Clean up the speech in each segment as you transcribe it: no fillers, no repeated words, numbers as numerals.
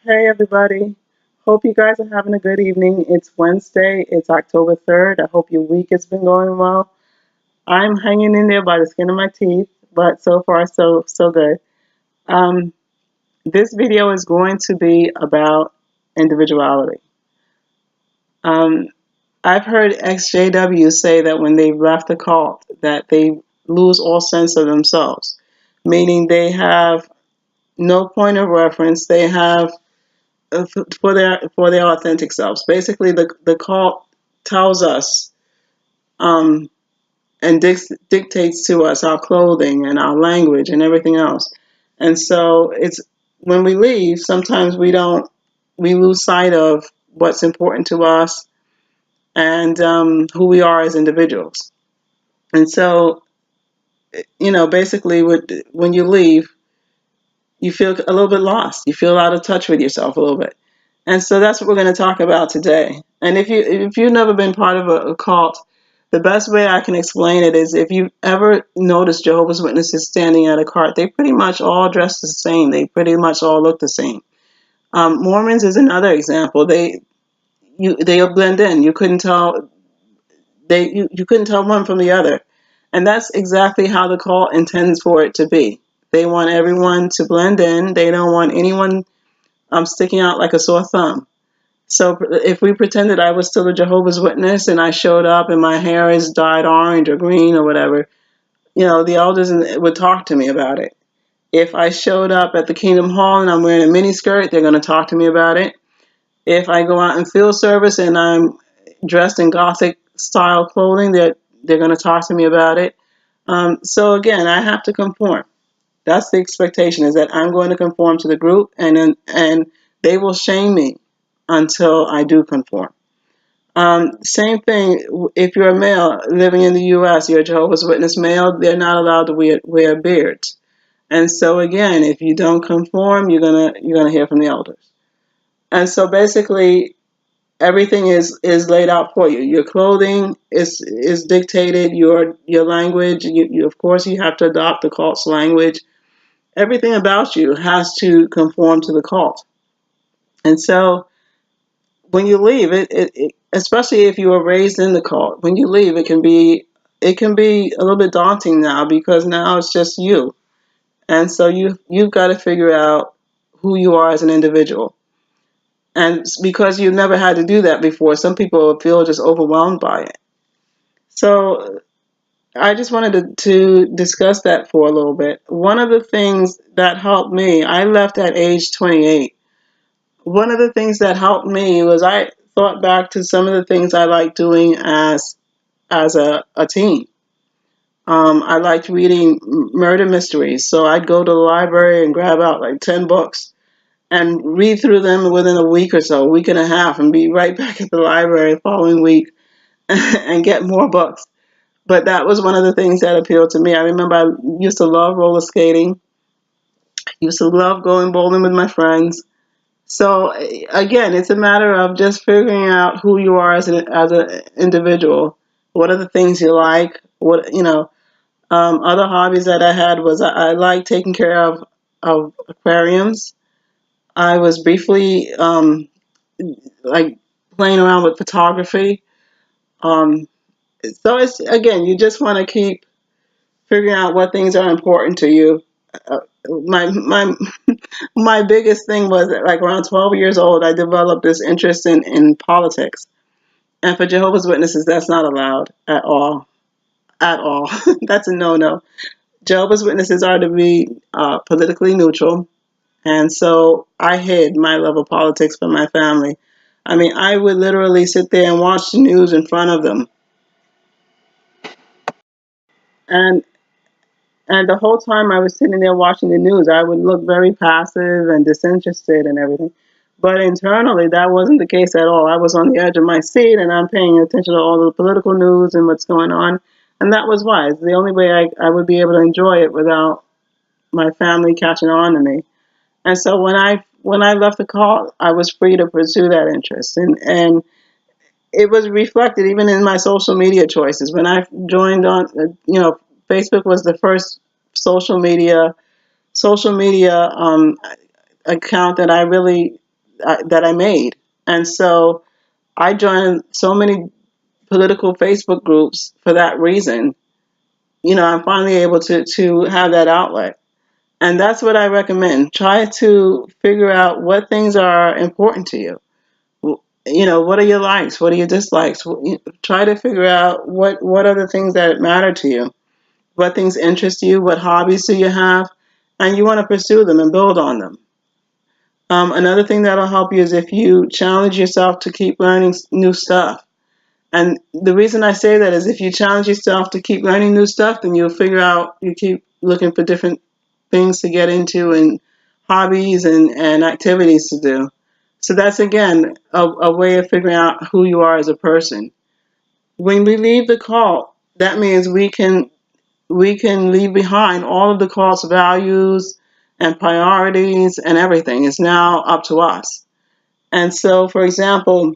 Hey everybody. Hope you guys are having a good evening. It's Wednesday. It's October 3rd. I hope your week has been going well. I'm hanging in there by the skin of my teeth, but so far so good. Um, this video is going to be about individuality. Um, I've heard exjws say that when they've left a cult that they lose all sense of themselves, meaning they have no point of reference. They have for their authentic selves. Basically, the cult tells us um, and dictates to us our clothing and our language and everything else. And so it's when we leave, sometimes we lose sight of what's important to us and who we are as individuals. And so, basically, when you leave, you feel a little bit lost. You feel out of touch with yourself a little bit. And so that's what we're going to talk about today. And if you've never been part of a cult, the best way I can explain it is if you ever notice Jehovah's Witnesses standing at a cart, they pretty much all dress the same. They pretty much all look the same. Mormons is another example. They'll blend in. You couldn't tell you couldn't tell one from the other. And that's exactly how the cult intends for it to be. They want everyone to blend in. They don't want anyone sticking out like a sore thumb. So if we pretended I was still a Jehovah's Witness and I showed up and my hair is dyed orange or green or whatever, the elders would talk to me about it. If I showed up at the Kingdom Hall and I'm wearing a mini skirt, they're going to talk to me about it. If I go out in field service and I'm dressed in Gothic style clothing, they're going to talk to me about it. So again, I have to conform. That's the expectation, is that I'm going to conform to the group, and they will shame me until I do conform. Same thing, if you're a male living in the U.S., you're a Jehovah's Witness male, they're not allowed to wear beards. And so again, if you don't conform, you're gonna hear from the elders. And so basically, everything is laid out for you. Your clothing is dictated. Your language. You of course you have to adopt the cult's language. Everything about you has to conform to the cult. And so when you leave, especially if you were raised in the cult, when you leave, it can be a little bit daunting now, because now it's just you. And so you've got to figure out who you are as an individual. And because you've never had to do that before, some people feel just overwhelmed by it. So I just wanted to discuss that for a little bit. One of the things that helped me, I left at age 28. One of the things that helped me was I thought back to some of the things I liked doing as a teen. I liked reading murder mysteries, so I'd go to the library and grab out like 10 books and read through them within a week or so, a week and a half, and be right back at the library the following week and get more books. But that was one of the things that appealed to me. I remember I used to love roller skating, used to love going bowling with my friends. So again, it's a matter of just figuring out who you are as an individual. What are the things you like? Other hobbies that I had was I like taking care of aquariums. I was briefly like playing around with photography. Um, so it's, again, you just want to keep figuring out what things are important to you. My my biggest thing was that, like, around 12 years old, I developed this interest in politics. And for Jehovah's Witnesses, that's not allowed at all. At all. That's a no-no. Jehovah's Witnesses are to be politically neutral. And so I hid my love of politics from my family. I mean, I would literally sit there and watch the news in front of them. And And the whole time I was sitting there watching the news, I would look very passive and disinterested and everything. But internally, that wasn't the case at all. I was on the edge of my seat, and I'm paying attention to all the political news and what's going on. And that was why. It's the only way I would be able to enjoy it without my family catching on to me. And so when I left the call, I was free to pursue that interest. And it was reflected even in my social media choices. When I joined on, Facebook was the first social media account that I really that I made. And so I joined so many political Facebook groups for that reason. I'm finally able to have that outlet. And that's what I recommend. Try to figure out what things are important to you. What are your likes? What are your dislikes? Try to figure out what are the things that matter to you. What things interest you? What hobbies do you have? And you want to pursue them and build on them. Another thing that'll help you is if you challenge yourself to keep learning new stuff. And the reason I say that is if you challenge yourself to keep learning new stuff, then you'll figure out, you keep looking for different things to get into and hobbies and activities to do. So that's, again, a way of figuring out who you are as a person. When we leave the cult, that means we can leave behind all of the cult's values and priorities and everything. It's now up to us. And so, for example,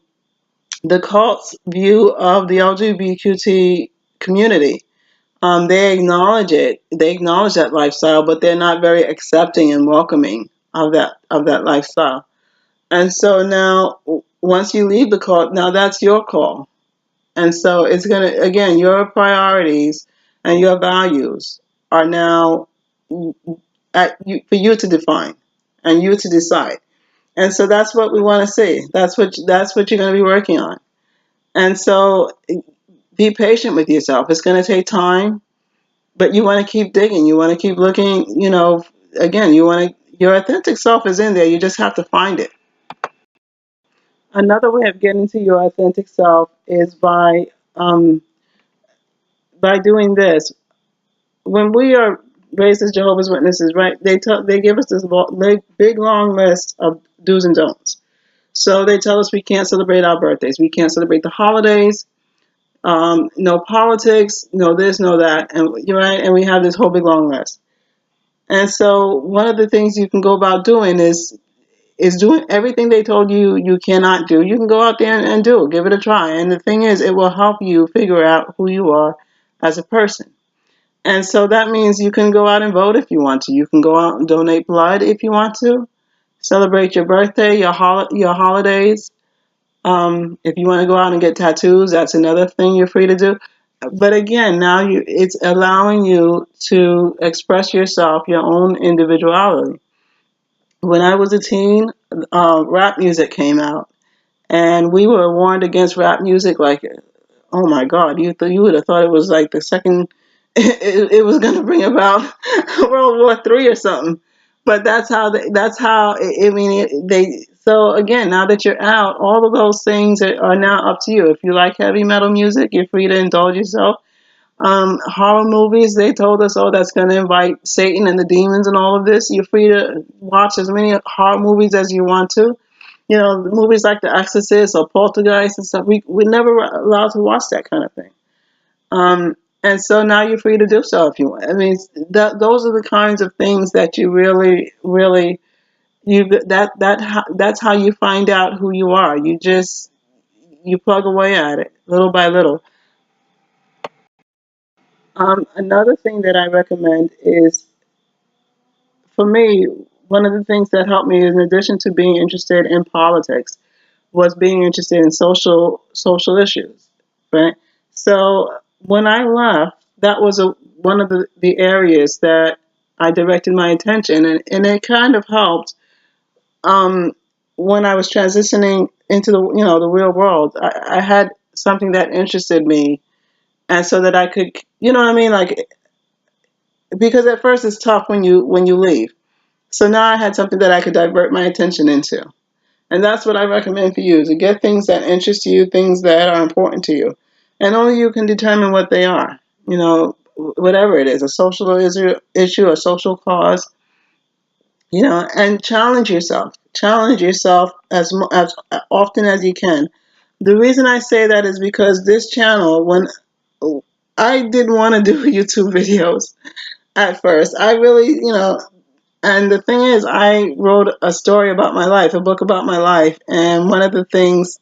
the cult's view of the LGBTQ community, they acknowledge it. They acknowledge that lifestyle, but they're not very accepting and welcoming of that lifestyle. And so now, once you leave the cult, now that's your call. And so it's going to, again, your priorities and your values are now for you to define and you to decide. And so that's what we want to see. That's what you're going to be working on. And so be patient with yourself. It's going to take time, but you want to keep digging. You want to keep looking, again, your authentic self is in there. You just have to find it. Another way of getting to your authentic self is by doing this. When we are raised as Jehovah's Witnesses, right? They give us this big long list of do's and don'ts. So they tell us we can't celebrate our birthdays, we can't celebrate the holidays, no politics, no this, no that, and you're right. And we have this whole big long list. And so one of the things you can go about doing is doing everything they told you cannot do. You can go out there and do it, give it a try. And the thing is, it will help you figure out who you are as a person. And so that means you can go out and vote if you want to. You can go out and donate blood if you want to. Celebrate your birthday, your holidays. If you want to go out and get tattoos, that's another thing you're free to do. But again, now it's allowing you to express yourself, your own individuality. When I was a teen, rap music came out, and we were warned against rap music like, oh my God, you would have thought it was like the second, it was going to bring about World War III or something. But so again, now that you're out, all of those things are now up to you. If you like heavy metal music, you're free to indulge yourself. Horror movies, they told us, oh, that's going to invite Satan and the demons and all of this. You're free to watch as many horror movies as you want to. Movies like The Exorcist or Poltergeist and stuff, we're never allowed to watch that kind of thing. And so now you're free to do so if you want. I mean, those are the kinds of things that you really, really, that's how you find out who you are. You plug away at it little by little. Another thing that I recommend is, for me, one of the things that helped me, in addition to being interested in politics, was being interested in social issues, right? So when I left, that was one of the areas that I directed my attention, and it kind of helped when I was transitioning into the real world. I had something that interested me, and so that I could, you know what I mean, like, because at first it's tough when you leave. So now I had something that I could divert my attention into. And that's what I recommend for you, to get things that interest you, things that are important to you. And only you can determine what they are. Whatever it is, a social issue, a social cause, and challenge yourself. Challenge yourself as often as you can. The reason I say that is because this channel, when I didn't want to do YouTube videos at first, I really, and the thing is, I wrote a story about my life, a book about my life. And one of the things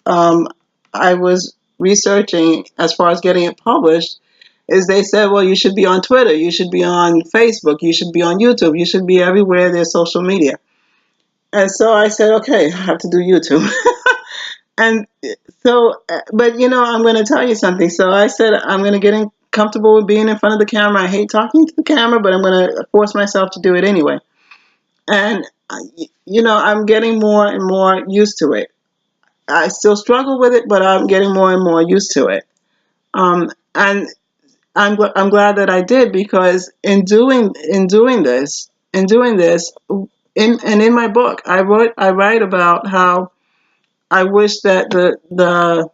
I was researching as far as getting it published is they said, well, you should be on Twitter, you should be on Facebook, you should be on YouTube, you should be everywhere there's social media. And so I said, okay, I have to do YouTube. And so, but I'm going to tell you something. So I said, I'm going to get comfortable with being in front of the camera. I hate talking to the camera, but I'm going to force myself to do it anyway. And, I'm getting more and more used to it. I still struggle with it, but I'm getting more and more used to it. And I'm glad that I did, because in my book, I write about how I wish that the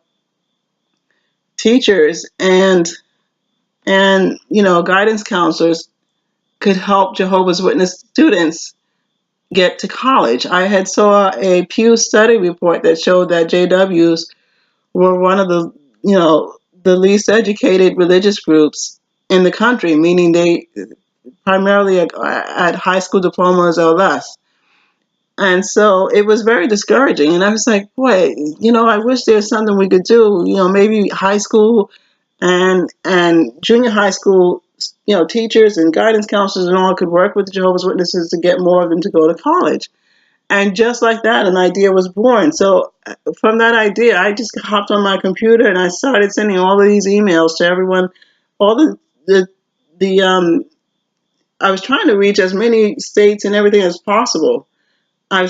teachers and guidance counselors could help Jehovah's Witness students get to college. I had saw a Pew study report that showed that JWs were one of the least educated religious groups in the country, meaning they primarily at high school diplomas or less. And so it was very discouraging. And I was like, boy, I wish there's something we could do, maybe high school and junior high school, teachers and guidance counselors and all could work with the Jehovah's Witnesses to get more of them to go to college. And just like that, an idea was born. So from that idea, I just hopped on my computer and I started sending all of these emails to everyone. All the I was trying to reach as many states and everything as possible. I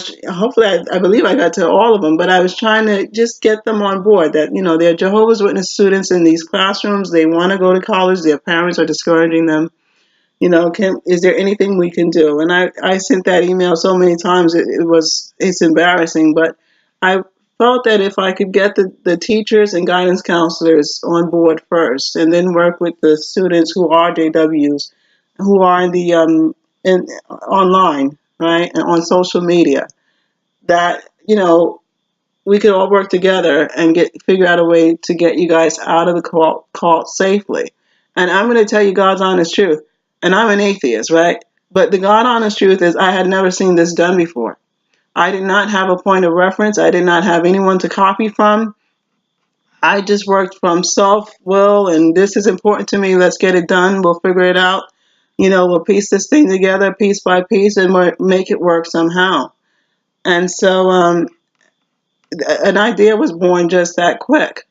believe I got to all of them, but I was trying to just get them on board that, they're Jehovah's Witness students in these classrooms. They want to go to college. Their parents are discouraging them. Is there anything we can do? And I sent that email so many times, it's embarrassing, but I felt that if I could get the teachers and guidance counselors on board first, and then work with the students who are JWs, who are in online, right, and on social media, that we could all work together and figure out a way to get you guys out of the cult safely. And I'm going to tell you God's honest truth. And I'm an atheist, right? But the God honest truth is I had never seen this done before. I did not have a point of reference. I did not have anyone to copy from. I just worked from self-will, and this is important to me. Let's get it done. We'll figure it out. We'll piece this thing together piece by piece and make it work somehow. And so an idea was born just that quick.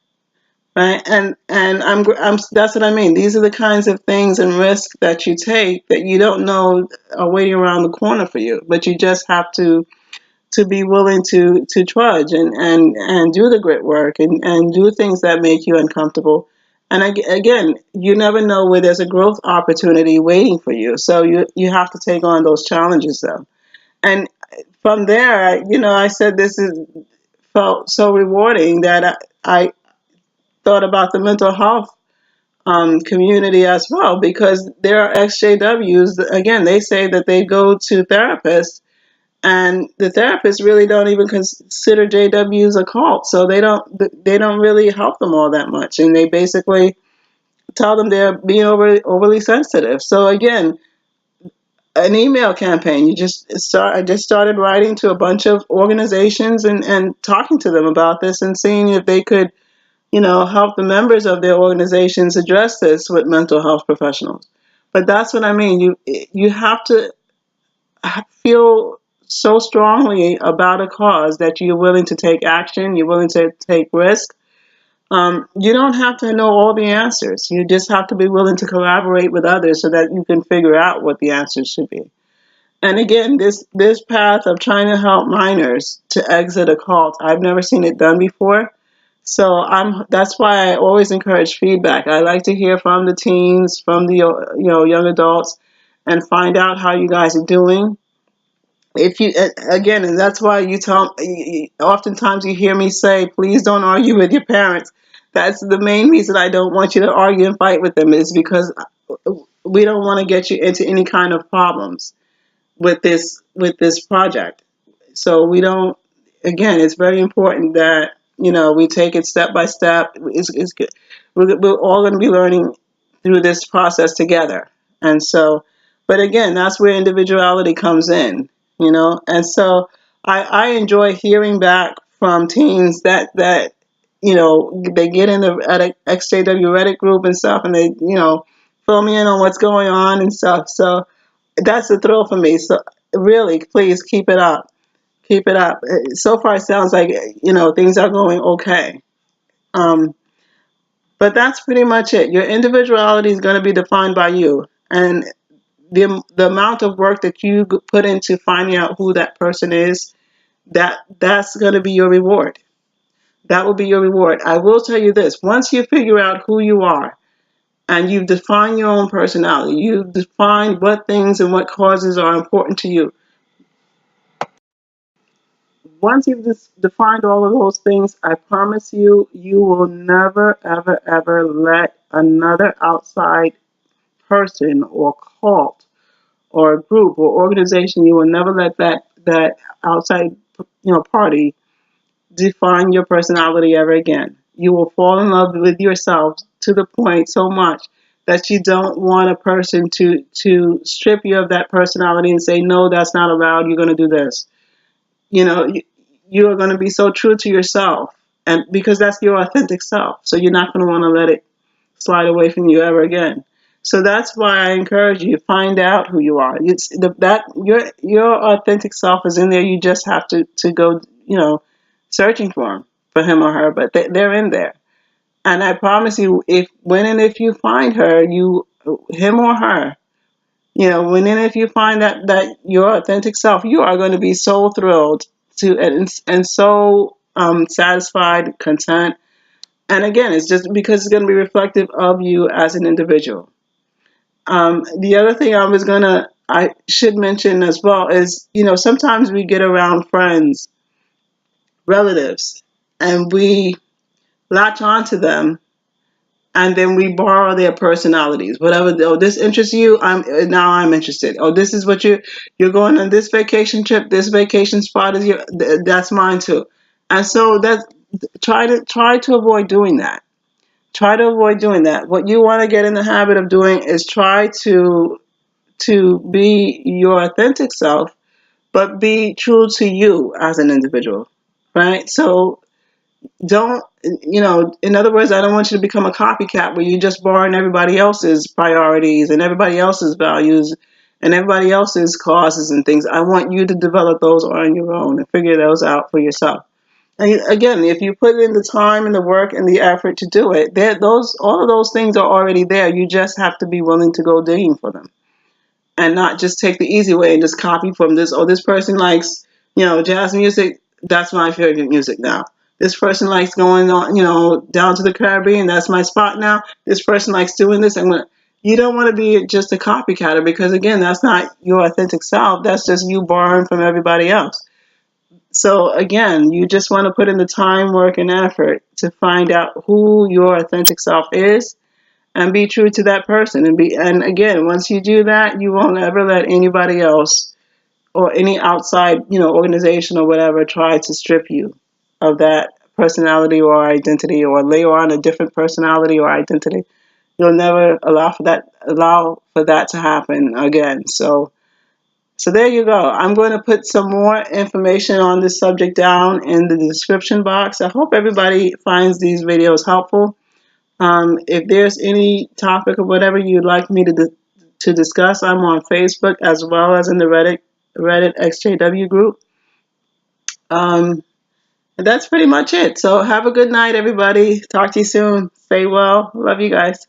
Right. And I'm that's what I mean. These are the kinds of things and risks that you take that you don't know are waiting around the corner for you, but you just have to be willing to trudge and do the grit work and do things that make you uncomfortable. And again, you never know where there's a growth opportunity waiting for you. So you have to take on those challenges though. And from there, I said this is felt so rewarding that I thought about the mental health community as well, because there are exjws. Again, they say that they go to therapists, and the therapists really don't even consider JWs a cult, so they don't really help them all that much, and they basically tell them they're being overly sensitive. So again, an email campaign. I just started writing to a bunch of organizations and talking to them about this and seeing if they could help the members of their organizations address this with mental health professionals. But that's what I mean. You have to feel so strongly about a cause that you're willing to take action, you're willing to take risk. You don't have to know all the answers. You just have to be willing to collaborate with others so that you can figure out what the answers should be. And again, this path of trying to help minors to exit a cult, I've never seen it done before. So that's why I always encourage feedback. I like to hear from the teens, from the young adults, and find out how you guys are doing. If you again, and that's why oftentimes you hear me say, please don't argue with your parents. That's the main reason I don't want you to argue and fight with them, is because we don't want to get you into any kind of problems with this project. So we don't. Again, it's very important that we take it step by step. It's good. We're all going to be learning through this process together. And so, but again, that's where individuality comes in. And so I enjoy hearing back from teens that they get in at an XJW Reddit group and stuff, and they fill me in on what's going on and stuff. So that's a thrill for me. So really, please keep it up. Keep it up. So far, it sounds like, things are going okay. Um, but that's pretty much it. Your individuality is going to be defined by you. And the amount of work that you put into finding out who that person is, that's going to be your reward. That will be your reward. I will tell you this. Once you figure out who you are and you've defined your own personality, you've defined what things and what causes are important to you. Once you've defined all of those things, I promise you, you will never, ever, ever let another outside person or cult or group or organization, you will never let that outside, party define your personality ever again. You will fall in love with yourself to the point so much that you don't want a person to strip you of that personality and say, no, that's not allowed. You're going to do this. You are going to be so true to yourself, and because that's your authentic self. So you're not going to want to let it slide away from you ever again. So that's why I encourage you, find out who you are. It's that your authentic self is in there. You just have to go, searching for him or her, but they're in there. And I promise you, if you find him or her, when and if you find that your authentic self, you are going to be so thrilled and so satisfied, content. And again, it's just because it's going to be reflective of you as an individual. The other thing I should mention as well is, sometimes we get around friends, relatives, and we latch onto them, and then we borrow their personalities. Whatever. Oh, this interests you. I'm interested. Oh, this is what you're going on this vacation trip. This vacation spot is that's mine too. And so try to avoid doing that. Try to avoid doing that. What you want to get in the habit of doing is try to be your authentic self, but be true to you as an individual, right? So don't, in other words, I don't want you to become a copycat where you're just borrowing everybody else's priorities and everybody else's values and everybody else's causes and things. I want you to develop those on your own and figure those out for yourself. And again, if you put in the time and the work and the effort to do it, all of those things are already there. You just have to be willing to go digging for them and not just take the easy way and just copy from this. Oh, this person likes, jazz music. That's my favorite music now. This person likes going on, down to the Caribbean. That's my spot now. This person likes doing this. You don't want to be just a copycatter because, again, that's not your authentic self. That's just you borrowing from everybody else. So, again, you just want to put in the time, work, and effort to find out who your authentic self is and be true to that person. And again, once you do that, you won't ever let anybody else or any outside, organization or whatever try to strip you of that personality or identity or layer on a different personality or identity. You'll never allow for that to happen again. So there you go. I'm going to put some more information on this subject down in the description box. I hope everybody finds these videos helpful. If there's any topic or whatever you'd like me to discuss, I'm on Facebook as well as in the Reddit XJW group. And that's pretty much it. So have a good night, everybody. Talk to you soon. Stay well. Love you guys.